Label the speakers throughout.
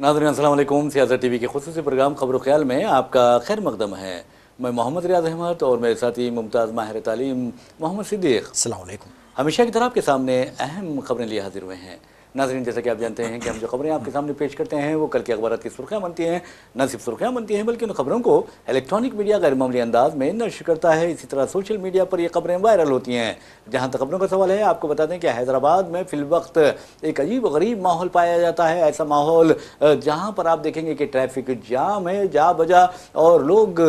Speaker 1: नाज़रीन अस्सलाम वालेकुम। सियासत टीवी के खुसूसी प्रोग्राम खबर ख्याल में आपका खैर मकदम है। मैं मोहम्मद रियाज अहमद और मेरे साथी मुमताज़ माहिर तालीम मोहम्मद सिद्दीक़।
Speaker 2: अस्सलाम वालेकुम।
Speaker 1: हमेशा की तरह आपके सामने अहम खबरें लिए हाजिर हुए हैं। नाज़रीन, जैसा कि आप जानते हैं कि हम जो खबरें आपके सामने पेश करते हैं वो कल के अखबारात की सुर्खियाँ बनती हैं। न सिर्फ सुर्खियाँ बनती हैं बल्कि उन खबरों को इलेक्ट्रॉनिक मीडिया गैर मामूली अंदाज में नश्र करता है। इसी तरह सोशल मीडिया पर ये खबरें वायरल होती हैं। जहाँ तक खबरों का सवाल है, आपको बता दें कि हैदराबाद में फिलवक्त एक अजीब व गरीब माहौल पाया जाता है। ऐसा माहौल जहाँ पर आप देखेंगे कि ट्रैफिक जाम है जा बजा और लोग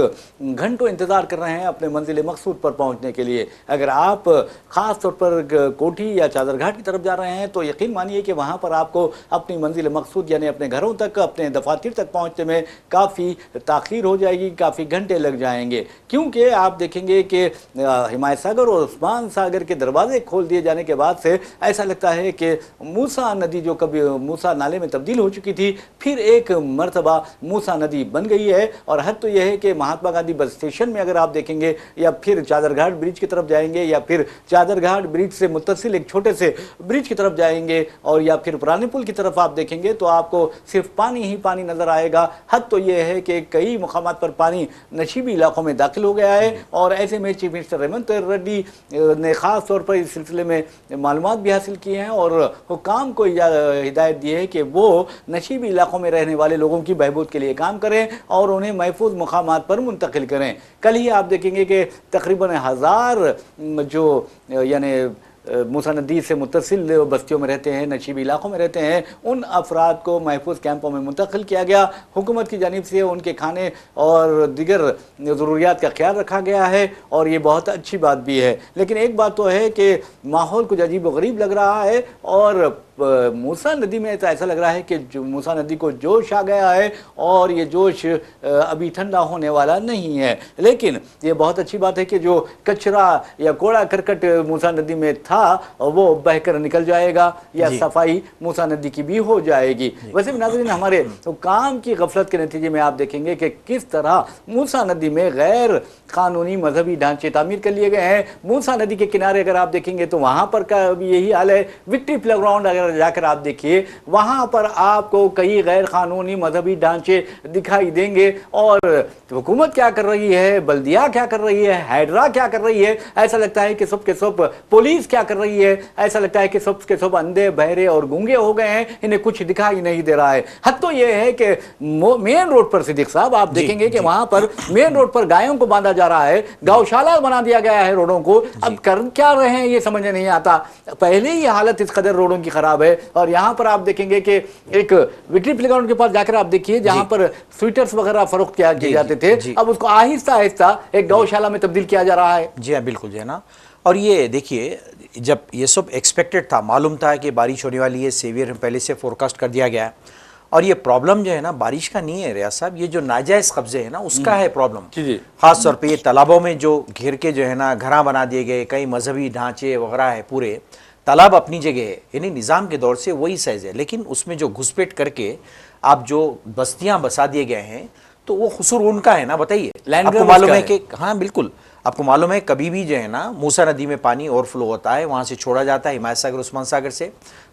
Speaker 1: घंटों इंतज़ार कर रहे हैं अपने मंजिल मकसूद पर पहुँचने के लिए। अगर आप ख़ास तौर पर कोठी या चादरघाट की तरफ जा रहे हैं तो यकीन मानिए कि वहाँ पर आपको अपनी मंजिल मकसूद यानी अपने घरों तक, अपने दफातर तक पहुँचने में काफ़ी ताख़ीर हो जाएगी, काफ़ी घंटे लग जाएंगे। क्योंकि आप देखेंगे कि हिमायत सागर और उस्मान सागर के दरवाजे खोल दिए जाने के बाद से ऐसा लगता है कि मूसा नदी जो कभी मूसा नाले में तब्दील हो चुकी थी, फिर एक मरतबा मूसा नदी बन गई है। और हद तो यह है कि महात्मा गांधी बस स्टेशन में अगर आप देखेंगे या फिर चादरघाट ब्रिज की तरफ जाएंगे या फिर चादरघाट ब्रिज से मुत्तसिल एक छोटे से ब्रिज की तरफ जाएंगे और या फिर पुराने पुल की तरफ आप देखेंगे तो आपको सिर्फ पानी ही पानी नजर आएगा। हद तो यह है कि कई मुकामात पर पानी नशीबी इलाकों में दाखिल हो गया है और ऐसे में चीफ मिनिस्टर रेवंत रेड्डी ने खास तौर पर इस सिलसिले में मालूमात भी हासिल की हैं और हुकाम को हिदायत दी है कि वो नशीबी इलाकों में रहने वाले लोगों की बहबूद के लिए काम करें और उन्हें महफूज मुकामात पर मुंतकिल करें। कल ही आप देखेंगे कि तकरीबन 1000 जो यानी मूसा नदी से मुत्तसिल बस्तियों में रहते हैं, नशीबी इलाकों में रहते हैं, उन अफराद को महफूज कैंपों में मुंतकिल किया गया। हुकूमत की जानिब से उनके खाने और दीगर ज़रूरियात का ख्याल रखा गया है और ये बहुत अच्छी बात भी है। लेकिन एक बात तो है कि माहौल कुछ अजीब व गरीब लग रहा है और मूसा नदी में तो ऐसा लग रहा है कि जो मूसा नदी को जोश आ गया है और ये जोश अभी ठंडा होने वाला नहीं है। लेकिन ये बहुत अच्छी बात है कि जो कचरा या कूड़ा करकट मूसा नदी में था वो बहकर निकल जाएगा या सफाई मूसा नदी की भी हो जाएगी। वैसे भी नाज़रीन, हमारे तो काम की गफलत के नतीजे में आप देखेंगे कि किस तरह मूसा नदी में गैर कानूनी मजहबी ढांचे तामीर कर लिए गए हैं। मूसा नदी के किनारे अगर आप देखेंगे तो वहाँ पर का भी यही हाल है। विक्ट्री प्लेग्राउंड अगर जाकर आप देखिए वहां पर आपको कई गैर कानूनी मजहबी ढांचे दिखाई देंगे और हुकूमत क्या कर रही है, बल्दिया क्या कर रही है, हैदरा क्या कर रही है, ऐसा लगता है कि सब के सब पुलिस क्या कर रही है, ऐसा लगता है कि सब के सब अंधे बहरे और गूंगे हो गए हैं, इन्हें कुछ दिखाई नहीं दे रहा है। हद तो यह है कि मेन रोड पर सिद्दीक साहब आप देखेंगे कि वहां पर मेन रोड पर गायों को बांधा जा रहा है, गौशाला बना दिया गया है रोडों को। अब कर क्या रहे हैं ये समझ नहीं आता। पहले ही हालत इस कदर रोडों की खराब है और यहां पर आप देखेंगे कि एक विक्ट्री प्लेग्राउंड के पास जाकर आप देखिए जहां पर स्वीटर्स वगैरह फरोख्त किए जाते थे, अब उसको आहिस्ता आहिस्ता एक गौशाला में तब्दील किया जा रहा है।
Speaker 2: जी हाँ, बिल्कुल जी है ना। और ये देखिए, जब ये सब एक्सपेक्टेड था, मालूम था कि बारिश होने वाली है, सेवियर पहले से फोरकास्ट कर दिया गया है। और ये प्रॉब्लम जो है ना बारिश का नहीं है रियाज साहब, ये जो नाजायज कब्जे है ना उसका है प्रॉब्लम। खास तौर पे ये तालाबों में जो घेर के जो है ना घरा बना दिए गए, कई मजहबी ढांचे वगैरह है। पूरे तालाब अपनी जगह है, यानी निज़ाम के दौर से वही साइज है, लेकिन उसमें जो घुसपैठ करके आप जो बस्तियां बसा दिए गए हैं तो वो कसूर उनका है ना। बताइए, आपको मालूम है कि हाँ बिल्कुल आपको मालूम है कभी भी जो है ना मूसा नदी में पानी ओवरफ्लो होता है, वहाँ से छोड़ा जाता है हिमायत सागर उस्मान सागर से,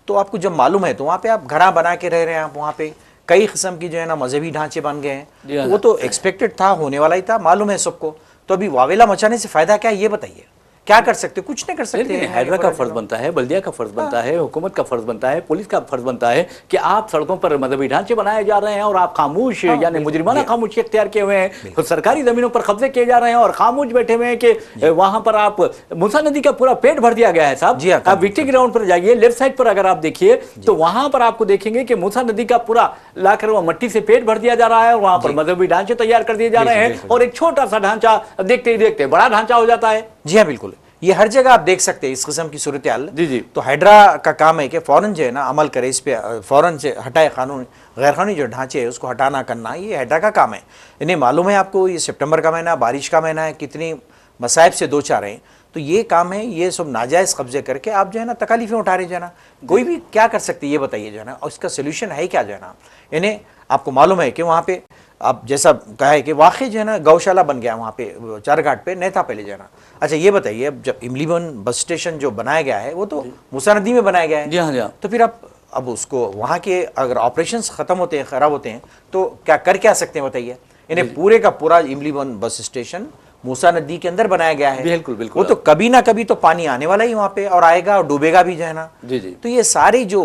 Speaker 2: तो आपको जब मालूम है तो वहाँ पे आप घरा बना के रह रहे हैं, आप वहाँ पे कई किस्म की जो है ना मजहबी ढांचे बन गए हैं। तो वो तो एक्सपेक्टेड था, होने वाला ही था, मालूम है सबको। तो अभी वावेला मचाने से फायदा क्या है ये बताइए, क्या कर सकते, कुछ नहीं कर सकते।
Speaker 1: हैदरा का फर्ज बनता है, बल्दिया का फर्ज बनता है, हुकूमत का फर्ज बनता है, पुलिस का फर्ज बनता है कि आप सड़कों पर मजहबी ढांचे बनाए जा रहे हैं और आप खामोश यानी मुजरिमाना खामोशी इख्तियार किए हुए हैं, तो सरकारी जमीनों पर कब्जे किए जा रहे हैं और खामोश बैठे हुए हैं कि वहां पर आप मूसा नदी का पूरा पेट भर दिया गया है साहब। आप विक्ट्री ग्राउंड पर जाइए, लेफ्ट साइड पर अगर आप देखिए तो वहां पर आपको देखेंगे कि मूसा नदी का पूरा लाकर मट्टी से पेट भर दिया जा रहा है और वहां पर मजहबी ढांचे तैयार कर दिए जा रहे हैं और एक छोटा सा ढांचा देखते ही देखते बड़ा ढांचा हो जाता है।
Speaker 2: जी हाँ बिल्कुल, ये हर जगह आप देख सकते हैं इस किस्म की सूरत हाल। जी। तो हैदरा का काम है कि फौरन जो है ना अमल करे, इस पे फौरन से हटाए, कानून गैर कानूनी जो ढांचे है उसको हटाना करना, ये हैदरा का काम है। इन्हें मालूम है आपको ये सितंबर का महीना, बारिश का महीना है, कितनी मसाइब से दो चार हैं, तो ये काम है, ये सब नाजायज़ कब्जे करके आप जो है ना तकालीफें उठा रहे जो है ना, कोई भी क्या कर सकती है ये बताइए जो है ना, और इसका सोल्यूशन है क्या जो है ना। इन्हें आपको मालूम है कि वहाँ पे आप जैसा कहा है कि वाकई जो है ना गौशाला बन गया वहाँ पे चारघाट पे, नहीं था पहले जो है ना। अच्छा ये बताइए, अब जब इमलीबन बस स्टेशन जो बनाया गया है वो तो मूसा नदी में बनाया गया है,
Speaker 1: जी हाँ,
Speaker 2: तो फिर आप अब उसको वहाँ के अगर ऑपरेशंस ख़त्म होते हैं, ख़राब होते हैं, तो क्या सकते हैं बताइए। इन्हें पूरे का पूरा इमलीवन बस स्टेशन मूसा नदी के अंदर बनाया गया है।
Speaker 1: बिल्कुल बिल्कुल।
Speaker 2: वो तो कभी ना कभी तो पानी आने वाला ही वहाँ पे, और आएगा और डूबेगा भी जो है ना।
Speaker 1: जी जी।
Speaker 2: तो ये सारी जो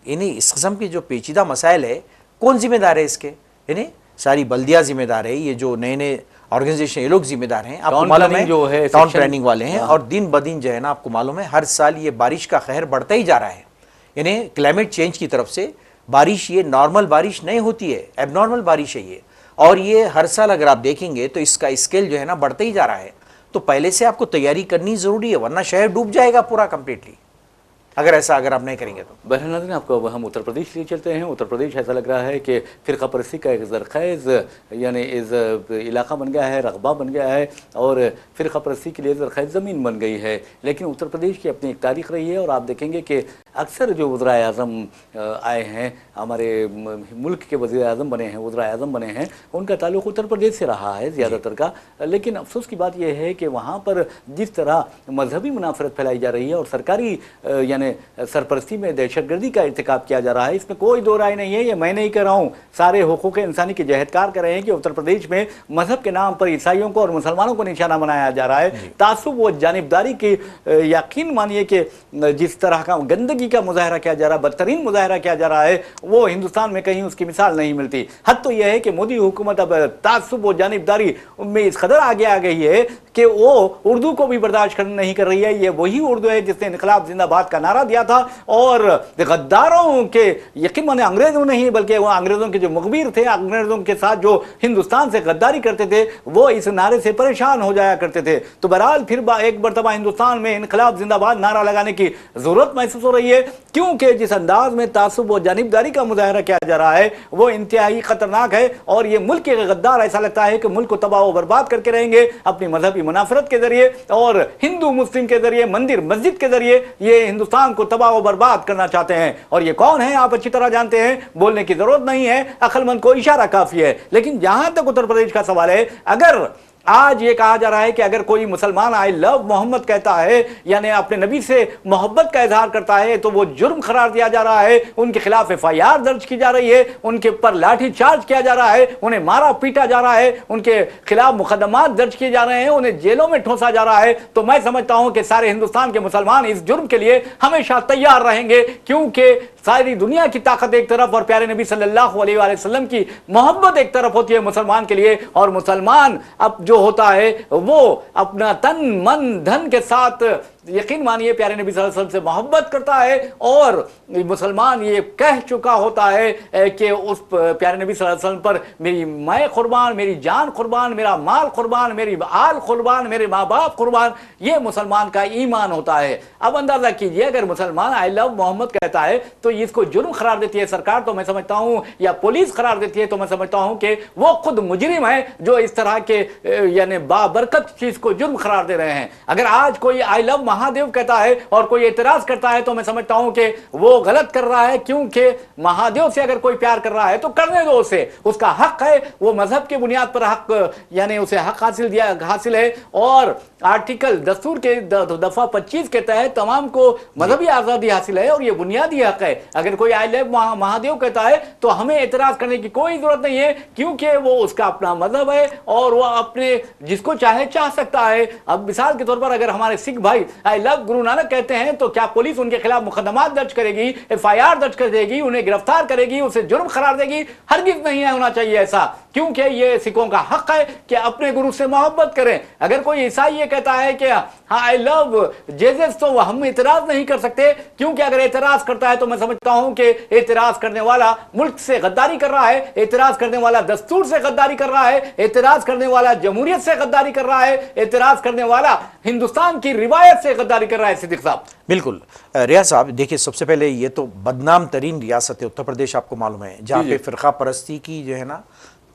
Speaker 2: इन्हीं इस किस्म की जो पेचीदा मसाइल है, कौन जिम्मेदार है इसके? इन्हें सारी बल्दिया जिम्मेदार है, ये जो नए नए ऑर्गेनाइजेशन ये लोग जिम्मेदार हैं। आपको मालूम है
Speaker 1: जो है
Speaker 2: टाउन प्लानिंग वाले हैं, और दिन ब दिन जो है ना आपको मालूम है हर साल ये बारिश का कहर बढ़ता ही जा रहा है। यानी क्लाइमेट चेंज की तरफ से बारिश, ये नॉर्मल बारिश नहीं होती है, एबनॉर्मल बारिश है ये, और ये हर साल अगर आप देखेंगे तो इसका स्केल जो है ना बढ़ता ही जा रहा है। तो पहले से आपको तैयारी करनी जरूरी है, वरना शहर डूब जाएगा पूरा कंप्लीटली, अगर आप नहीं करेंगे तो।
Speaker 1: बहरहाल नाज़रीन, आपको अब हम उत्तर प्रदेश लिए चलते हैं। उत्तर प्रदेश ऐसा लग रहा है कि फ़िरक़ा परस्ती का एक ज़रख़ैज़ यानी इस इलाका बन गया है, रकबा बन गया है, और फ़िरक़ा परस्ती के लिए ज़रख़ैज़ ज़मीन बन गई है। लेकिन उत्तर प्रदेश की अपनी एक तारीख़ रही है, और आप देखेंगे कि अक्सर जो वज़ीर आज़म आए हैं, हमारे मुल्क के वज़ीर आज़म बने हैं, वज़ीर आज़म बने हैं, उनका ताल्लुक़ उत्तर प्रदेश से रहा है ज़्यादातर का। लेकिन अफसोस की बात यह है कि वहाँ पर जिस तरह मजहबी मुनाफरत फैलाई जा रही है और सरकारी यानी सरपरस्ती में दहशतगर्दी का इर्तिकाब किया जा रहा है, इसमें कोई दो राय नहीं है। ये मैं नहीं कर रहा हूँ, सारे हुकूक इंसानी के जहदकार कर रहे हैं कि उत्तर प्रदेश में मजहब के नाम पर ईसाइयों को और मुसलमानों को निशाना बनाया जा रहा है। तासुब व जानिबदारी की यकीन मानिए कि जिस तरह का गंदगी का मुजाहरा किया जा रहा है, बदतरीन मुजाहरा किया जा रहा है, वो हिंदुस्तान में कहीं उसकी मिसाल नहीं मिलती। हद तो यह है कि मोदी हुकूमत अब तासुब व जानिबदारी में इस कदर आगे आ गई है कि वो उर्दू को भी बर्दाश्त नहीं कर रही है। ये वही उर्दू है जिसने इनकलाब जिंदाबाद का नारा दिया था, और गद्दारों के यकीन माने अंग्रेजों नहीं बल्कि वो अंग्रेजों के जो मुखबिर थे, अंग्रेजों के साथ जो हिंदुस्तान से गद्दारी करते थे, वो इस नारे से परेशान हो जाया करते थे। तो बहरहाल फिर एक मरतबा हिंदुस्तान में इनकलाब जिंदाबाद नारा लगाने की जरूरत महसूस हो रही है, क्योंकि जिस अंदाज में तासुब व जानिबदारी का मुजाहरा किया जा रहा है वो इंतहाई खतरनाक है। और ये मुल्क के गद्दार ऐसा लगता है कि मुल्क को तबाह व बर्बाद करके रहेंगे अपनी मजहबी मुनाफरत के जरिए और हिंदू मुस्लिम के जरिए, मंदिर मस्जिद के जरिए ये हिंदुस्तान को तबाह व बर्बाद करना चाहते हैं। और ये कौन है आप अच्छी तरह जानते हैं, बोलने की जरूरत नहीं है, अक्लमंद को इशारा काफी है। लेकिन जहां तक उत्तर प्रदेश का सवाल है, अगर आज ये कहा जा रहा है कि अगर कोई मुसलमान आई लव मोहम्मद कहता है, यानी अपने नबी से मोहब्बत का इजहार करता है, तो वो जुर्म करार दिया जा रहा है, उनके खिलाफ FIR दर्ज की जा रही है, उनके ऊपर लाठी चार्ज किया जा रहा है, उन्हें मारा पीटा जा रहा है, उनके खिलाफ मुकदमात दर्ज किए जा रहे हैं, उन्हें जेलों में ठोसा जा रहा है। तो मैं समझता हूं कि सारे हिंदुस्तान के मुसलमान इस जुर्म के लिए हमेशा तैयार रहेंगे, क्योंकि सारी दुनिया की ताकत एक तरफ और प्यारे नबी सल्लल्लाहु अलैहि वसल्लम की मोहब्बत एक तरफ होती है मुसलमान के लिए। और मुसलमान अब जो होता है वो अपना तन मन धन के साथ यकीन मानिए प्यारे नबी सल्लल्लाहु अलैहि वसल्लम से मोहब्बत करता है, और मुसलमान ये कह चुका होता है कि उस प्यारे नबी सल्लल्लाहु अलैहि वसल्लम पर मेरी मैं कुर्बान, मेरी जान कुर्बान, मेरा माल कुर्बान, मेरी आल कुर्बान, मेरे माँ बाप कुर्बान, ये मुसलमान का ईमान होता है। अब अंदाजा कीजिए, अगर मुसलमान आई लव मोहम्मद कहता है तो इसको जुर्म करार देती है सरकार, तो मैं समझता हूं, या पुलिस करार देती है, तो मैं समझता हूं कि वो खुद मुजरिम है जो इस तरह के यानी बाबरकत चीज को जुर्म करार दे रहे हैं। अगर आज कोई आई लव महादेव कहता है और कोई एतराज करता है, तो मैं समझता हूं कि वो गलत कर रहा है, क्योंकि महादेव से अगर कोई प्यार कर रहा है तो करने दो उसे, उसका हक है, वो मजहब की बुनियाद पर हक यानी उसे हक हासिल है। और आर्टिकल दस्तूर के दफा 25 के तहत तमाम को मजहबी आजादी हासिल है, और ये बुनियादी हक है। अगर कोई आई लव महादेव कहता है तो हमें एतराज करने की कोई जरूरत नहीं है, क्योंकि वो उसका अपना मजहब है और वो अपने जिसको चाहे चाह सकता है। अब मिसाल के तौर पर अगर हमारे सिख भाई आई लव गुरु नानक कहते हैं, तो क्या पुलिस उनके खिलाफ मुकदमा दर्ज करेगी, FIR दर्ज कर देगी, उन्हें गिरफ्तार करेगी, उसे जुर्म करार देगी? हरगिज नहीं होना चाहिए ऐसा, क्योंकि ये सिखों का हक है कि अपने गुरु से मोहब्बत करें। अगर कोई ईसाई ये कहता है कि हाँ आई लव जेजस, तो हम इतराज नहीं कर सकते, क्योंकि अगर एतराज करता है तो मैं समझता हूं कि एतराज करने वाला मुल्क से गद्दारी कर रहा है, एतराज करने वाला दस्तूर से गद्दारी कर रहा है, एतराज करने वाला जमहूरियत से गद्दारी कर रहा है, एतराज करने वाला हिंदुस्तान की रिवायत से गद्दारी कर रहा है। सिद्दीक साहब,
Speaker 2: बिल्कुल रियाज साहब, देखिए सबसे पहले ये तो बदनाम तरीन रियासत है उत्तर प्रदेश, आपको मालूम है, जहाँ पे फिरका परस्ती की जो है ना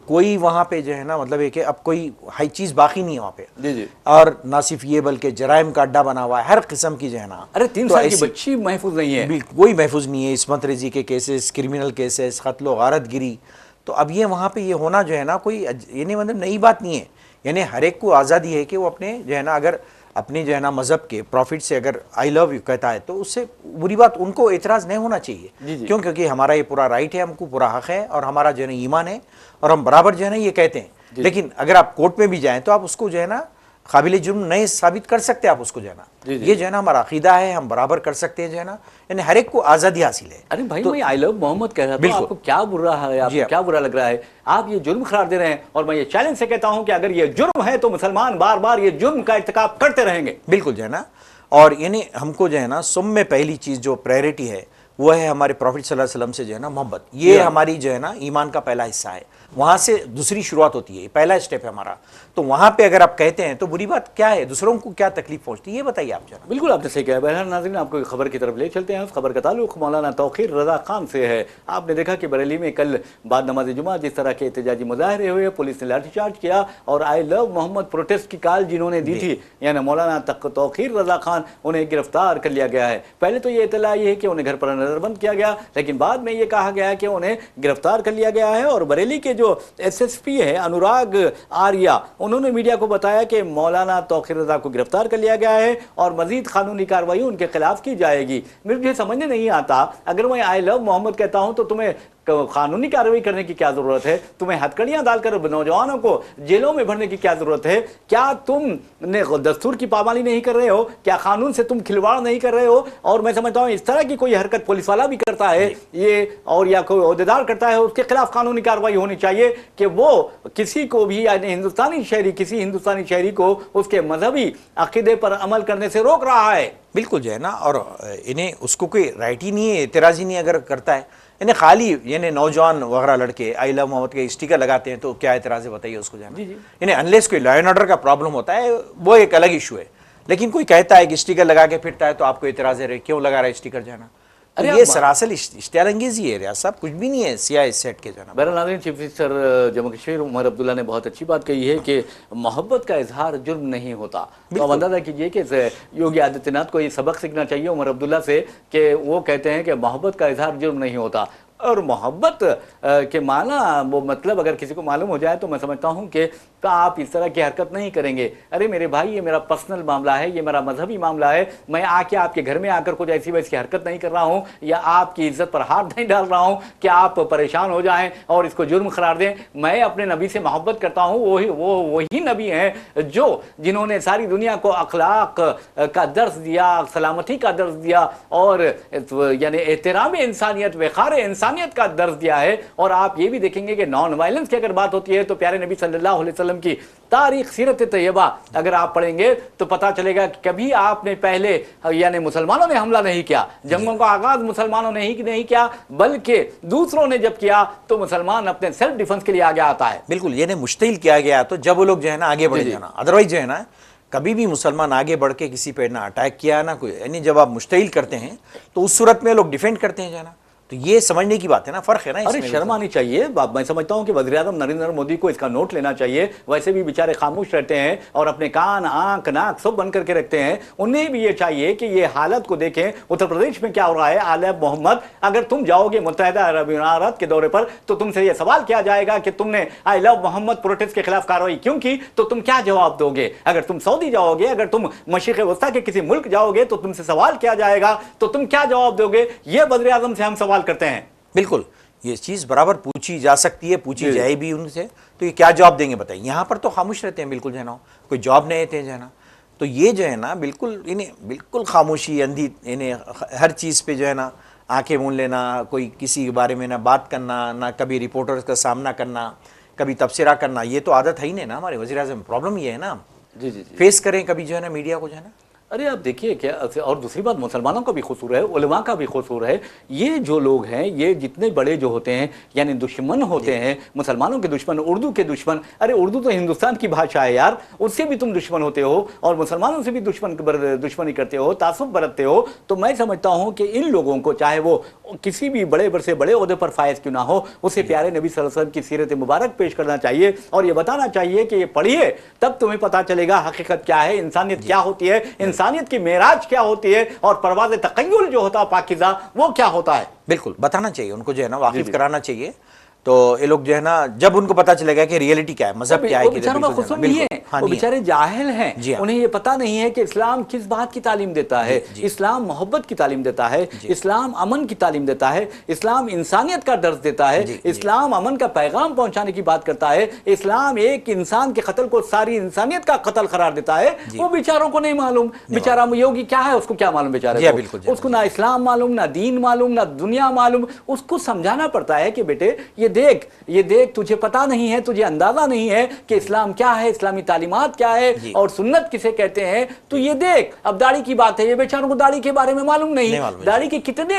Speaker 2: कोई वहाँ पे जो है ना मतलब है कि अब कोई हाई चीज़ बाकी नहीं है वहाँ पे।
Speaker 1: जी जी।
Speaker 2: और ना सिर्फ ये बल्कि जराइम का अड्डा बना हुआ है हर किस्म की जो है ना।
Speaker 1: अरे 3 साल की बच्ची महफूज नहीं है,
Speaker 2: कोई महफूज नहीं है। इस्मत रेजी के केसेस, क्रिमिनल केसेस, कत्ल गारत गिरी, तो अब ये वहाँ पे ये होना जो है ना कोई ये नहीं मतलब नई बात नहीं है। यानी हर एक को आज़ादी है कि वो अपने जो है ना अगर अपनी जो है ना मज़हब के प्रॉफिट से अगर आई लव यू कहता है तो उससे बुरी बात उनको एतराज़ नहीं होना चाहिए। क्यों? क्योंकि हमारा ये पूरा राइट है, हमको पूरा हक है और हमारा जो है ना ईमान है और हम बराबर जो है ना ये कहते हैं। लेकिन अगर आप कोर्ट में भी जाएं तो आप उसको जो है ना काबिल जुर्म नहीं साबित कर सकते आप उसको जो है ना। ये जो है ना हमारा अकीदा है, हम बराबर कर सकते हैं जो है ना, यानी हर एक को आज़ादी हासिल है।
Speaker 1: अरे भाई, मैं आई लव मोहम्मद कह रहा था, आपको क्या बुरा है, आपको क्या बुरा लग रहा है? आप ये जुर्म करार दे रहे हैं और मैं ये चैलेंज से कहता हूं कि अगर ये जुर्म है तो मुसलमान बार बार ये जुर्म का इर्तिकाब करते रहेंगे।
Speaker 2: बिल्कुल जो है ना, और यानी हमको जो है ना सुम में पहली चीज़ जो प्रायोरिटी है वो है हमारे प्रॉफिट सल्लल्लाहु अलैहि वसल्लम से जो है ना मोहब्बत। ये हमारी जो है ना ईमान का पहला हिस्सा है, वहाँ से दूसरी शुरुआत होती है, पहला स्टेप है हमारा। तो वहाँ पे अगर आप कहते हैं तो बुरी बात क्या है, दूसरों को क्या तकलीफ पहुँचती है, ये बताइए आप जरा।
Speaker 1: बिल्कुल आपने सही कहा। बहरहाल नाज़रीन, आपको खबर की तरफ ले चलते हैं। उस खबर का ताल्लुक मौलाना तौक़ीर रज़ा खान से है। आपने देखा कि बरेली में कल बाद नमाज जुमा जिस तरह के एहतजाजी मुजाहरे हुए, पुलिस ने लाठीचार्ज किया और आई लव मोहम्मद प्रोटेस्ट की कॉल जिन्होंने दी थी, यानी मौलाना तौक़ीर रज़ा खान, उन्हें गिरफ्तार कर लिया गया है। पहले तो ये इतला ये है कि उन्हें घर पर नज़रबंद किया गया, लेकिन बाद में ये कहा गया कि उन्हें गिरफ्तार कर लिया गया है। और बरेली के जो SSP है अनुराग आर्या, उन्होंने मीडिया को बताया कि मौलाना तौक़ीर रज़ा को गिरफ्तार कर लिया गया है और मजीद कानूनी कार्रवाई उनके खिलाफ की जाएगी। मुझे समझ नहीं आता, अगर मैं आई लव मोहम्मद कहता हूं तो तुम्हें कानूनी कार्रवाई करने की क्या जरूरत है? तुम्हें हथकड़ियां डालकर नौजवानों को जेलों में भरने की क्या जरूरत है? क्या तुम दस्तूर की पाबंदी नहीं कर रहे हो? क्या कानून से तुम खिलवाड़ नहीं कर रहे हो? और मैं समझता हूं इस तरह की कोई हरकत पुलिस वाला भी करता है ये, और या कोई ओहदेदार करता है, उसके खिलाफ कानूनी कार्रवाई होनी चाहिए कि वो किसी को भी, यानी हिंदुस्तानी शहरी, किसी हिंदुस्तानी शहरी को उसके मजहबी अकीदे पर अमल करने से रोक रहा है।
Speaker 2: बिल्कुल जो है ना, और इन्हें उसको कोई राइट ही नहीं है, एतराज़ ही नहीं अगर करता है, इन्हें खाली यानी नौजवान वगैरह लड़के आई लव मोहम्मद के स्टिकर लगाते हैं तो क्या एतराज़ है बताइए उसको जाना। इन्हें अनलेस कोई लॉ एंड ऑर्डर का प्रॉब्लम होता है वो एक अलग इशू है, लेकिन कोई कहता है कि स्टिकर लगा के फिरता है तो आपको एतराज़ है, क्यों लगा रहा है स्टिकर जाना। तो ये सरासर इश्तियारअंगेज़ी है, रियाज़ साहब, कुछ भी नहीं है सियाह सेट के जाना।
Speaker 1: बहरहाल नाज़रीन, चीफ मिनिस्टर जम्मू कश्मीर उमर अब्दुल्ला ने बहुत अच्छी बात कही है कि मोहब्बत का इजहार जुर्म नहीं होता। तो अब अंदाज़ा कीजिए कि योगी आदित्यनाथ को ये सबक सीखना चाहिए उमर अब्दुल्ला से कि वो कहते हैं कि मोहब्बत का इजहार जुर्म नहीं होता। और मोहब्बत के माना वो मतलब अगर किसी को मालूम हो जाए तो मैं समझता हूँ कि आप इस तरह की हरकत नहीं करेंगे। अरे मेरे भाई, ये मेरा पर्सनल मामला है, ये मेरा मजहबी मामला है, मैं आके आपके घर में आकर कुछ ऐसी वैसी हरकत नहीं कर रहा हूँ या आपकी इज्जत पर हाथ नहीं डाल रहा हूँ कि आप परेशान हो जाएं और इसको जुर्म करार दें। मैं अपने नबी से मोहब्बत करता हूँ, वही नबी हैं जो जिन्होंने सारी दुनिया को अखलाक का दर्स दिया, सलामती का दर्स दिया और यानी एहतराम इंसानियत, वक़ार इंसानियत का दर्ज दिया है। और आप ये भी देखेंगे कि नॉन वायलेंस की अगर बात होती है तो प्यारे नबी सल्लल्लाहु अलैहि वसल्लम की तारीख सीरत तैयबा अगर आप पढ़ेंगे तो पता चलेगा कि कभी आपने पहले यानी मुसलमानों ने हमला नहीं किया, जंगों का आगाज मुसलमानों ने ही नहीं किया, बल्कि दूसरों ने जब किया तो मुसलमान अपने सेल्फ डिफेंस के लिए आगे आता है।
Speaker 2: बिल्कुल, ये मुश्तिल किया गया तो जब वो लोग जो है ना आगे बढ़ जाना, अदरवाइज जो है ना कभी भी मुसलमान आगे बढ़ के किसी पे ना अटैक किया ना कोई, यानी जब आप मुश्तिल करते हैं तो उस सूरत में लोग डिफेंड करते हैं जाना। तो ये समझने की बात है ना, फर्क है ना।
Speaker 1: अरे शर्म आनी चाहिए। मैं समझता हूं कि वज़ीर-ए-आज़म नरेंद्र मोदी को इसका नोट लेना चाहिए। वैसे भी बेचारे खामोश रहते हैं और अपने कान, आंख, नाक सब बंद करके रखते हैं। उन्हें भी ये चाहिए कि ये हालत को देखें, उत्तर प्रदेश में क्या हो रहा है। आले मोहम्मद, अगर तुम जाओगे मुत्तहिदा अरब इमारात के दौरे पर तो तुमसे ये सवाल किया जाएगा कि तुमने आई लव मोहम्मद प्रोटेस्ट के खिलाफ कार्रवाई क्यों की, तो तुम क्या जवाब दोगे? अगर तुम सऊदी जाओगे, अगर तुम मशरिक़ वस्ता के किसी मुल्क जाओगे तो तुमसे सवाल किया जाएगा तो तुम क्या जवाब दोगे? ये वज़ीर-ए-आज़म से हम सवाल करते हैं।
Speaker 2: बिल्कुल, ये चीज़ बराबर पूछी जा सकती है, पूछी जाए भी उनसे, तो ये क्या जवाब देंगे बताइए। यहाँ पर तो खामोश रहते हैं बिल्कुल जो है ना, कोई जवाब नहीं देते जो है ना। तो ये जो है ना बिल्कुल इन्हें बिल्कुल खामोशी अंधी, इन्हें हर चीज़ पे जो है ना आंखें मूंद लेना, कोई किसी के बारे में ना बात करना, ना कभी रिपोर्टर्स का सामना करना, कभी तबसरा करना, ये तो आदत है ही नहीं ना हमारे वज़ीर-ए-आज़म। प्रॉब्लम ये है ना,
Speaker 1: जी
Speaker 2: फेस करें कभी जो है ना मीडिया को जो है ना।
Speaker 1: अरे आप देखिए क्या, और दूसरी बात मुसलमानों का भी कसूर है, उलमा का भी कसूर है। ये जो लोग हैं, ये जितने बड़े जो होते हैं यानी दुश्मन होते हैं, मुसलमानों के दुश्मन, उर्दू के दुश्मन। अरे उर्दू तो हिंदुस्तान की भाषा है यार, उससे भी तुम दुश्मन होते हो और मुसलमानों से भी दुश्मनी करते हो, तासुब बरतते हो। तो मैं समझता हूँ कि इन लोगों को, चाहे वो किसी भी बड़े से बड़े ओहदे पर फायज क्यों ना हो, उसे प्यारे नबी सल्लल्लाहु अलैहि वसल्लम की सीरत मुबारक पेश करना चाहिए और ये बताना चाहिए कि ये पढ़िए, तब तुम्हें पता चलेगा हकीकत क्या है, इंसानियत क्या होती है, इंसानियत की मेराज क्या होती है और परवाज़ तक़य्युल जो होता है पाकीज़ा, वो क्या होता है।
Speaker 2: बिल्कुल बताना चाहिए उनको जो है ना, वाकिफ कराना चाहिए। तो ये लोग जो है ना, जब उनको पता चलेगा कि रियलिटी क्या है, मजहब क्या है,
Speaker 1: वो बेचारों का कसूर नहीं है,
Speaker 2: हाँ,
Speaker 1: वो बेचारे जाहिल
Speaker 2: जी
Speaker 1: हैं,
Speaker 2: हाँ।
Speaker 1: उन्हें ये पता नहीं है कि इस्लाम किस बात की तालीम देता है।
Speaker 2: जी।
Speaker 1: इस्लाम मोहब्बत की तालीम देता है, इस्लाम अमन की तालीम देता है, इस्लाम इंसानियत का दर्ज देता है, इस्लाम अमन का पैगाम पहुंचाने की बात करता है, इस्लाम एक इंसान के कत्ल को सारी इंसानियत का कत्ल करार देता है। वो बेचारों को नहीं मालूम, बेचारा योगी क्या है उसको क्या मालूम बेचारे को, उसको ना इस्लाम मालूम, ना दीन मालूम, ना दुनिया मालूम। उसको समझाना पड़ता है कि बेटे ये देख तुझे पता नहीं है, तुझे अंदाजा नहीं है कि इस्लाम क्या है, इस्लामी तालीमात क्या है और सुन्नत किसे कहते हैं। तो ये देख, अब दाढ़ी की बात है, ये बेचारों को दाढ़ी के बारे में मालूम नहीं, दाढ़ी के कितने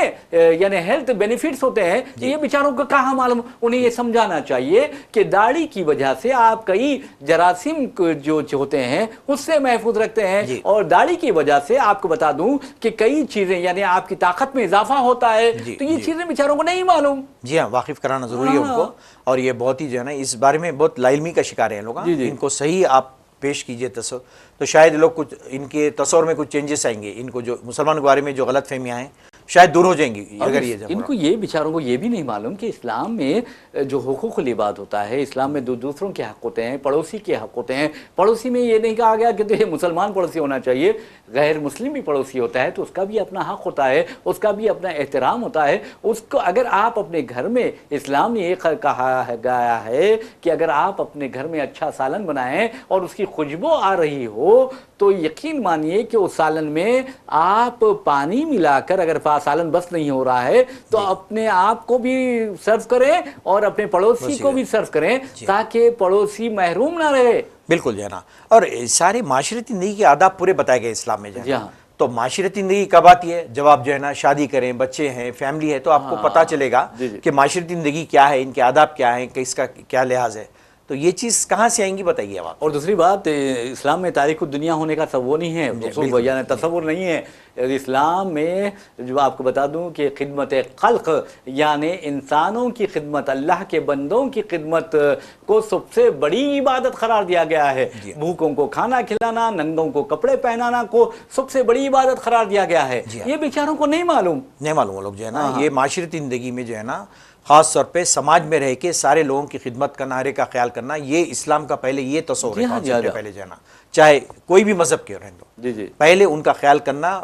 Speaker 1: यानी हेल्थ बेनिफिट्स होते हैं, ये बेचारों को कहाँ मालूम। उन्हें ये समझाना चाहिए कि दाढ़ी की वजह से आप कई जरासीम जो होते हैं उससे महफूज रखते हैं, और दाढ़ी की वजह से आपको बता दूं कि कई चीजें यानी आपकी ताकत में इजाफा होता है। तो ये चीजें बेचारों को नहीं मालूम।
Speaker 2: जी हाँ, वाकिफ कराना जरूरी है उनको, और ये बहुत ही जो है ना इस बारे में बहुत लाइल्मी का शिकार है लोग। इनको सही आप पेश कीजिए तस्वर, तो शायद लोग कुछ इनके तस्वर में कुछ चेंजेस आएंगे, इनको जो मुसलमानों के बारे में जो गलत फहमियाँ हैं शायद दूर हो जाएंगी अगर ये
Speaker 1: इनको ये बेचारों को ये भी नहीं मालूम कि इस्लाम में जो हुकूकुल इबाद होता है, इस्लाम में दूसरों के हक होते हैं, पड़ोसी के हक होते हैं। पड़ोसी में ये नहीं कहा गया कि तो ये मुसलमान पड़ोसी होना चाहिए, गैर मुस्लिम भी पड़ोसी होता है, तो उसका भी अपना हक होता है, उसका भी अपना एहतराम होता है। उसको अगर आप अपने घर में, इस्लाम ने ये कहा गया है कि अगर आप अपने घर में अच्छा सालन बनाएं और उसकी खुशबू आ रही हो तो यकीन मानिए कि उस सालन में आप पानी मिलाकर, अगर सालन बस नहीं हो रहा है तो अपने आप को भी सर्व करें और अपने पड़ोसी को भी सर्व करें, ताकि पड़ोसी महरूम ना रहे।
Speaker 2: बिल्कुल जो है ना, और सारे माशरती जिंदगी के आदाब पूरे बताए गए इस्लाम में जो है। तो माशरती जिंदगी कब आती है? जब आप जो है ना शादी करें, बच्चे हैं, फैमिली है, तो आपको पता चलेगा कि माशरती जिंदगी क्या है, इनके आदाब क्या है, इसका क्या लिहाज है। तो ये चीज़ कहाँ से आएंगी बताइए आप।
Speaker 1: और दूसरी बात, इस्लाम में तारीख़ दुनिया होने का वो नहीं है, यानी तसव्वुर नहीं है। इस्लाम में जो आपको बता दूं कि खिदमत खल्क यानी इंसानों की खिदमत, अल्लाह के बंदों की खिदमत को सबसे बड़ी इबादत करार दिया गया है। भूखों को खाना खिलाना, नंगों को कपड़े पहनाना को सबसे बड़ी इबादत करार दिया गया है। ये बेचारों को नहीं मालूम
Speaker 2: लोग जो है ना, ये माशरती ज़िंदगी में जो है ना खास तौर पे समाज में रह के सारे लोगों की खिदमत करना, हर एक का ख्याल करना, ये इस्लाम का पहले ये तस्वीर है। पहले जो है ना, चाहे कोई भी मजहब के रहने दो, पहले उनका ख्याल करना,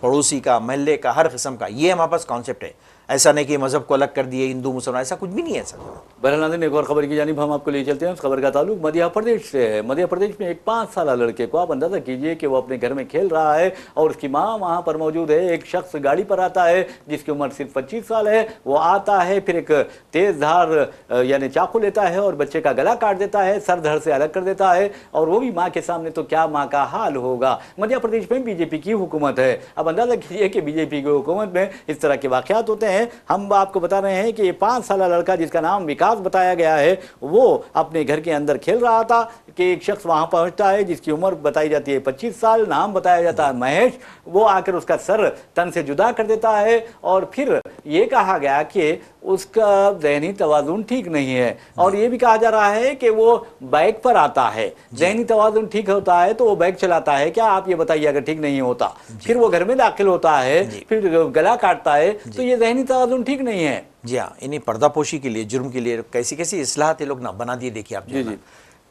Speaker 2: पड़ोसी का, महल्ले का, हर किस्म का, ये हमारे पास कॉन्सेप्ट है। ऐसा नहीं कि मजहब को अलग कर दिए, हिंदू मुसलमान, ऐसा कुछ भी नहीं है ऐसा।
Speaker 1: बहरहाल एक और खबर की जानिब हम आपको ले चलते हैं। उस खबर का ताल्लुक मध्य प्रदेश से है। मध्य प्रदेश में एक 5 साल लड़के को, आप अंदाजा कीजिए कि वो अपने घर में खेल रहा है और उसकी माँ वहाँ पर मौजूद है। एक शख्स गाड़ी पर आता है जिसकी उम्र सिर्फ 25 साल है। वो आता है, फिर एक तेज धार यानी चाकू लेता है और बच्चे का गला काट देता है, सर धड़ से अलग कर देता है, और वो भी माँ के सामने। तो क्या माँ का हाल होगा। मध्य प्रदेश में बीजेपी की हुकूमत है। अब अंदाजा कीजिए कि बीजेपी की हुकूमत में इस तरह के वाक़यात होते हैं। हम आपको बता रहे हैं कि ये 5 साल लड़का जिसका नाम विकास बताया गया है, वो अपने घर के अंदर खेल रहा था कि एक शख्स वहां पहुंचता है जिसकी उम्र बताई जाती है 25 साल, नाम बताया जाता है महेश। वो आकर उसका सर तन से जुदा कर देता है और फिर ये कहा गया कि उसका ज़हनी तवाज़ुन ठीक नहीं है, और ये भी कहा जा रहा है कि वो बाइक पर आता है। ज़हनी तवाज़ुन ठीक होता है तो वो बाइक चलाता है क्या, आप ये बताइए। अगर ठीक नहीं होता फिर वो घर में दाखिल होता है, फिर गला काटता है, तो ये ज़हनी तवाज़ुन ठीक नहीं है।
Speaker 2: जी हाँ, इन्हें पर्दापोशी के लिए, जुर्म के लिए कैसी कैसी इस्लाहत ये लोग ना बना दिए। देखिए आप, जी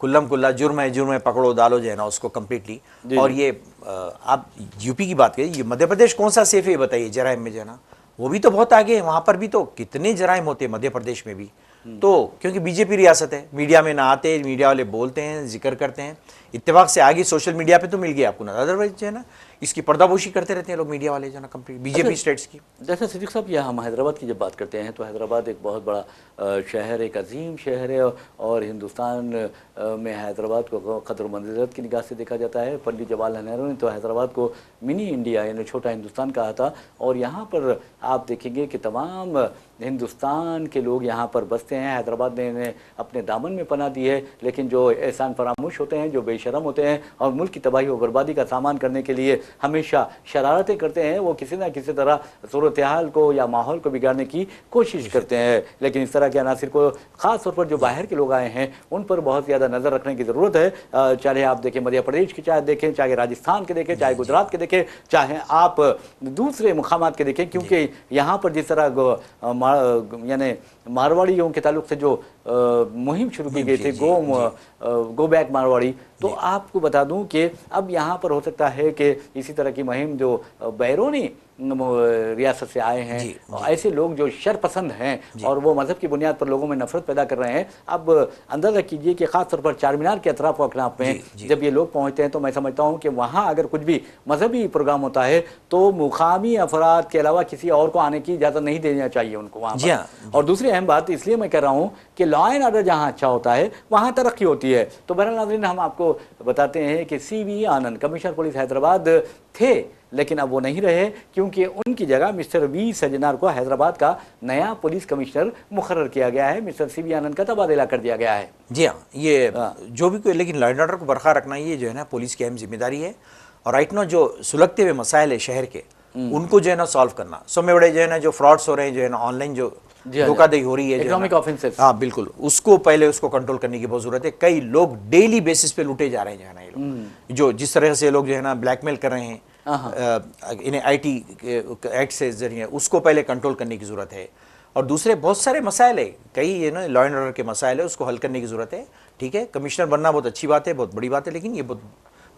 Speaker 2: कुल्लम कुल्ला जुर्म है, पकड़ो डालो जो है ना उसको कम्प्लीटली। और ये आप यूपी की बात करिए, ये मध्य प्रदेश कौन सा सेफ है बताइए जराइम में जो है ना, वो भी तो बहुत आगे है। वहाँ पर भी तो कितने जराइम होते हैं मध्य प्रदेश में भी। तो क्योंकि बीजेपी रियासत है, मीडिया में ना आते, मीडिया वाले बोलते हैं, जिक्र करते हैं, इत्तेफाक से आगे सोशल मीडिया पे तो मिल गया आपको ना, अदरवाइज जो है ना इसकी पर्दापोशी करते रहते हैं लोग मीडिया वाले जो है ना, कंप्लीट बीजेपी स्टेट्स की।
Speaker 1: जैसे सिद्दीक साहब, यह हम हैदराबाद की जब बात करते हैं तो हैदराबाद एक बहुत बड़ा शहर, एक अजीम शहर है, और हिंदुस्तान में हैदराबाद को क़द्र मंज़िलत की निगाह से देखा जाता है। पंडित जवाहरलाल नेहरू ने तो हैदराबाद को मिनी इंडिया यानी छोटा हिंदुस्तान कहा था। और यहाँ पर आप देखेंगे कि तमाम हिंदुस्तान के लोग यहाँ पर बसते हैं। हैदराबाद ने इन्हें अपने दामन में पनाह दी है, लेकिन जो एहसान फरामोश होते हैं, जो बेशरम होते हैं और मुल्क की तबाही और बर्बादी का सामान करने के लिए हमेशा शरारतें करते हैं, वो किसी ना किसी तरह सूरत हाल को या माहौल को बिगाड़ने की कोशिश करते हैं। लेकिन इस तरह के अनासिर को खास तौर पर जो बाहर के लोग आए हैं उन पर बहुत ज़्यादा नज़र रखने की ज़रूरत है। चाहे आप देखें मध्य प्रदेश की, चाहे देखें चाहे राजस्थान के देखें, चाहे गुजरात के देखें, चाहे आप दूसरे मुकामात के देखें, क्योंकि यहाँ पर जिस तरह यानी मारवाड़ियों के ताल्लुक से जो मुहिम शुरू की गई थी, गो बैक मारवाड़ी, तो आपको बता दूं कि अब यहाँ पर हो सकता है कि इसी तरह की मुहिम जो बैरूनी रियासत से आए हैं, ऐसे लोग जो शरपसंद हैं और वो मजहब की बुनियाद पर लोगों में नफरत पैदा कर रहे हैं। अब अंदाजा कीजिए कि खास तौर पर चार मीनार के अतराफ व अकनाफ में जब ये लोग पहुंचते हैं तो मैं समझता हूं कि वहां अगर कुछ भी मजहबी प्रोग्राम होता है तो मुकामी अफराद के अलावा किसी और को आने की इजाज़त नहीं देना चाहिए उनको वहाँ पर। और दूसरी अहम बात इसलिए मैं कह रहा हूँ कि लॉ एंड ऑर्डर जहाँ अच्छा होता है वहाँ तरक्की होती है। तो बहरहाल नाज़रीन, हम आपको बताते हैं कि CV आनंद कमिश्नर पुलिस हैदराबाद थे, लेकिन अब वो नहीं रहे क्योंकि उनकी जगह मिस्टर V सज्जनार को हैदराबाद का नया पुलिस कमिश्नर मुकर्रर किया गया है। मिस्टर CV आनंद का तबादला कर दिया गया है।
Speaker 2: जी हाँ, ये जो भी कोई, लेकिन लॉ एंड ऑर्डर को बरकरार रखना ये जो है ना पुलिस की अहम जिम्मेदारी है। और राइट नाउ जो सुलगते हुए मसाइल है शहर के, उनको जो है ना सॉल्व करना। सो में बड़े जो है ना जो फ्रॉड्स हो रहे हैं, जो है ना ऑनलाइन जो धोखाधड़ी हो रही है,
Speaker 1: इकोनॉमिक ऑफेंसेस,
Speaker 2: हाँ बिल्कुल, उसको पहले उसको कंट्रोल करने की बहुत जरूरत है। कई लोग डेली बेसिस पे लूटे जा रहे हैं जो है ना, ये लोग जो जिस तरह से लोग जो है ना ब्लैकमेल कर रहे हैं इन्हें IT एक्ट से जरिए, उसको पहले कंट्रोल करने की जरूरत है। और दूसरे बहुत सारे मसाइल है, कई ये ना लॉ एंड ऑर्डर के मसाइल है, उसको हल करने की जरूरत है। ठीक है, कमिश्नर बनना बहुत अच्छी बात है, बहुत बड़ी बात है, लेकिन ये बहुत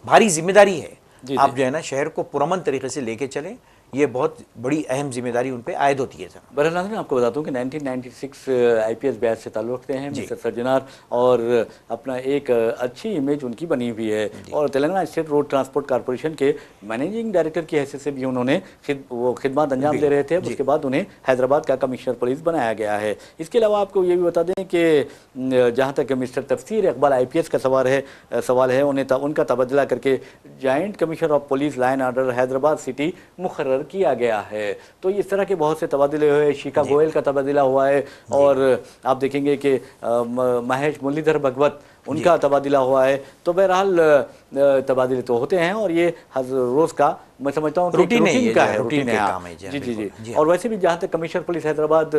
Speaker 2: भारी जिम्मेदारी है। आप जो है ना शहर को पुरअमन तरीके से लेके चलें, ये बहुत बड़ी अहम जिम्मेदारी उन पे आयद होती है।
Speaker 1: बहरहाल मैं आपको बताता हूँ कि 1996 IPS बैच से ताल्लुक़ रखते हैं मिस्टर सज्जनार, और अपना एक अच्छी इमेज उनकी बनी हुई है। और Telangana state road transport corporation के मैनेजिंग डायरेक्टर की हैसियत से भी उन्होंने वो खिदमत अंजाम दे रहे थे। उसके बाद उन्हें हैदराबाद का कमिश्नर पुलिस बनाया गया है। इसके अलावा आपको ये भी बता दें कि जहाँ तक मिस्टर तफसीर इकबाल IPS का सवाल है, उनका तबादला करके joint commissioner of police law and order Hyderabad city मुकर्रर किया गया है। तो इस तरह के बहुत से तबादले हुए। शिखा गोयल का तबादला हुआ है, और आप देखेंगे कि महेश मुरलीधर भगवत उनका तबादला हुआ है। तो बहरहाल तबादले तो होते हैं, और ये हर रोज़ का मैं समझता हूँ रूटीन का है, रूटीन काम है। जी। और वैसे भी जहाँ तक कमिश्नर पुलिस हैदराबाद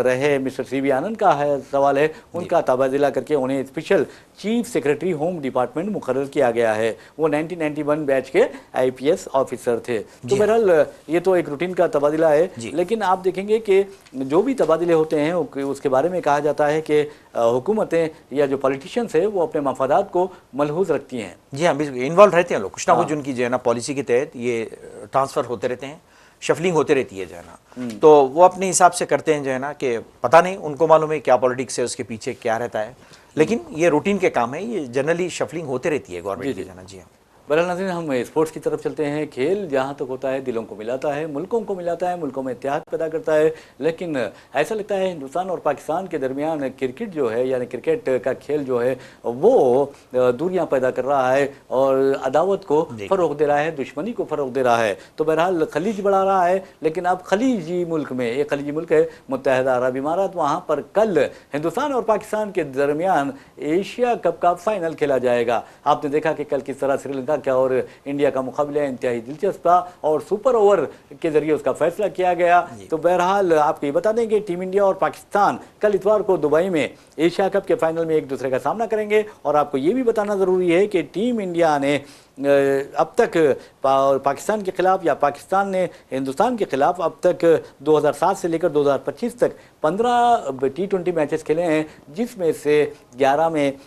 Speaker 1: रहे मिस्टर CV आनंद का है सवाल है, उनका तबादला करके उन्हें special chief secretary home department मुकर्रर किया गया है। वो 1991 बैच के IPS ऑफिसर थे। तो बहरहाल ये तो एक रूटीन का तबादला है, लेकिन आप देखेंगे कि जो भी तबादले होते हैं उसके बारे में कहा जाता है कि हुकूमतें या जो पॉलिटिशियंस है वो अपने मफादात को मलहूज रखती हैं।
Speaker 2: जी हाँ, बिल्कुल इन्वॉल्व रहते हैं लोग, कुछ ना कुछ उनकी जो है ना पॉलिसी के तहत ये ट्रांसफ़र होते रहते हैं, शफलिंग होते रहती है जो है ना, तो वो अपने हिसाब से करते हैं जो है ना, कि पता नहीं उनको मालूम है क्या पॉलिटिक्स है, उसके पीछे क्या रहता है, लेकिन ये रूटीन के काम है, ये जनरली शफलिंग होते रहती है गवर्नमेंट की जो है ना। जी हाँ,
Speaker 1: बहरहाल नाज़रीन, हम स्पोर्ट्स की तरफ चलते हैं। खेल जहाँ तक होता है दिलों को मिलाता है, मुल्कों को मिलाता है, मुल्कों में इत्तेहाद पैदा करता है, लेकिन ऐसा लगता है हिंदुस्तान और पाकिस्तान के दरमियान क्रिकेट जो है, यानी क्रिकेट का खेल जो है वो दूरियां पैदा कर रहा है और अदावत को फ़रोग़ दे रहा है, दुश्मनी को फ़रोग़ दे रहा है। तो बहरहाल खलीज बढ़ा रहा है, लेकिन अब खलीजी मुल्क में, एक खलीजी मुल्क है मुत्तहिदा अरब इमारात, वहाँ पर कल हिंदुस्तान और पाकिस्तान के दरमियान एशिया कप का फाइनल खेला जाएगा। आपने देखा कि कल किस तरह श्रीलंका क्या और इंडिया का मुकाबला इंतहाई दिलचस्प था और सुपर ओवर के जरिए उसका फैसला किया गया। तो बहरहाल आपको ये बता दें कि टीम इंडिया और पाकिस्तान कल इतवार को दुबई में एशिया कप के फाइनल में एक दूसरे का सामना करेंगे। और आपको ये भी बताना ज़रूरी है कि टीम इंडिया ने अब तक पाकिस्तान के खिलाफ या पाकिस्तान ने हिंदुस्तान के खिलाफ अब तक 2007 से लेकर 2025 तक 15 T20 मैचेस खेले हैं, जिसमें से 11 में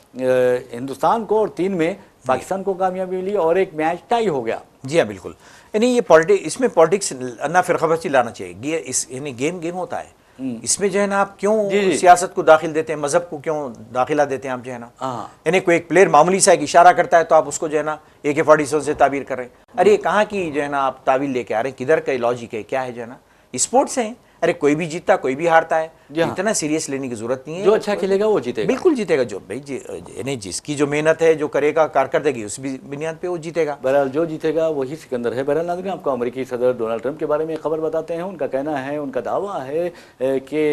Speaker 1: हिंदुस्तान को और 3 में पाकिस्तान को कामयाबी मिली और एक मैच टाई हो गया।
Speaker 2: जी हाँ, बिल्कुल। यानी ये इसमें पॉलिटिक्स ना फिरकापरस्ती लाना चाहिए। यानी गेम होता है, इसमें जो है ना आप क्यों सियासत को दाखिल देते हैं, मजहब को क्यों दाखिला देते हैं आप जो है ना। यानी कोई एक प्लेयर मामूली सा एक इशारा करता है तो आप उसको जो है ना AK-47 से ताबीर कर रहे हैं। अरे कहाँ की जो है ना आप ताबीर लेके आ रहे हैं, किधर का लॉजिक है, क्या है जो है ना। स्पोर्ट्स हैं, अरे कोई भी जीतता कोई भी हारता है,
Speaker 1: जी हाँ।
Speaker 2: इतना सीरियस लेने की जरूरत नहीं है।
Speaker 1: जो अच्छा खेलेगा वो जीतेगा।
Speaker 2: बिल्कुल जीतेगा, जो भाई यानी जिसकी जो मेहनत है, जो करेगा कारकर्दगी, उस बुनियाद पे वो जीतेगा।
Speaker 1: बहरहाल जो जीतेगा वही सिकंदर है। बहरहाल नाज़रीन, आपको अमेरिकी सदर डोनाल्ड ट्रंप के बारे में खबर बताते हैं। उनका कहना है, उनका दावा है कि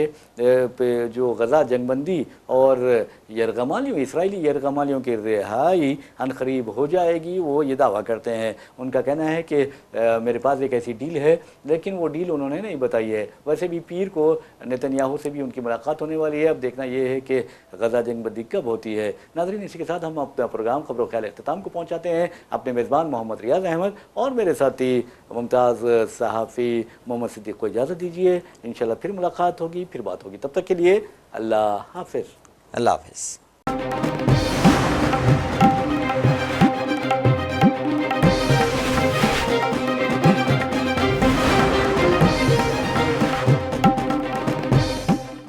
Speaker 1: जो गज़ा जंगबंदी और यरगमालियों, इसराइली यरगमालियों की रिहाई अनकरीब हो जाएगी, वो ये दावा करते हैं। उनका कहना है कि मेरे पास एक ऐसी डील है, लेकिन वो डील उन्होंने नहीं बताई है। वैसे भी पीर को नेतन्याहू से भी उनकी मुलाकात होने वाली है। अब देखना ये है कि गज़ा जंगबंदी कब होती है। नाज़रीन, इसी के साथ हम अपना प्रोग्राम खबरों ख्याल इख्तिताम को पहुँचाते हैं। अपने मेज़बान मोहम्मद रियाज अहमद और मेरे साथी मुमताज़ सहाफ़ी मोहम्मद सिद्दीक़ को इजाज़त दीजिए। इंशाल्लाह फिर मुलाकात होगी, फिर बात होगी। तब तक के लिए अल्लाह हाफ़िज़।
Speaker 2: अल्लाह हाफ़िज़।